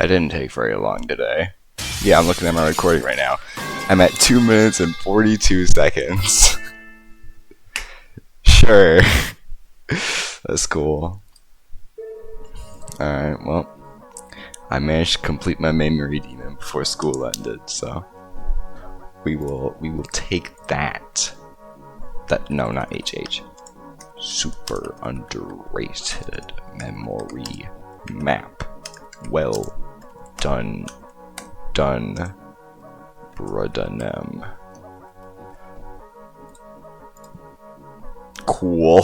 That didn't take very long today. Yeah, I'm looking at my recording right now. I'm at 2 minutes and 42 seconds. Sure. That's cool. Alright, well. I managed to complete my maymory demon before school ended, so we will take that. No, not HH. Super underrated memory map. Well done. Brudanem. Cool.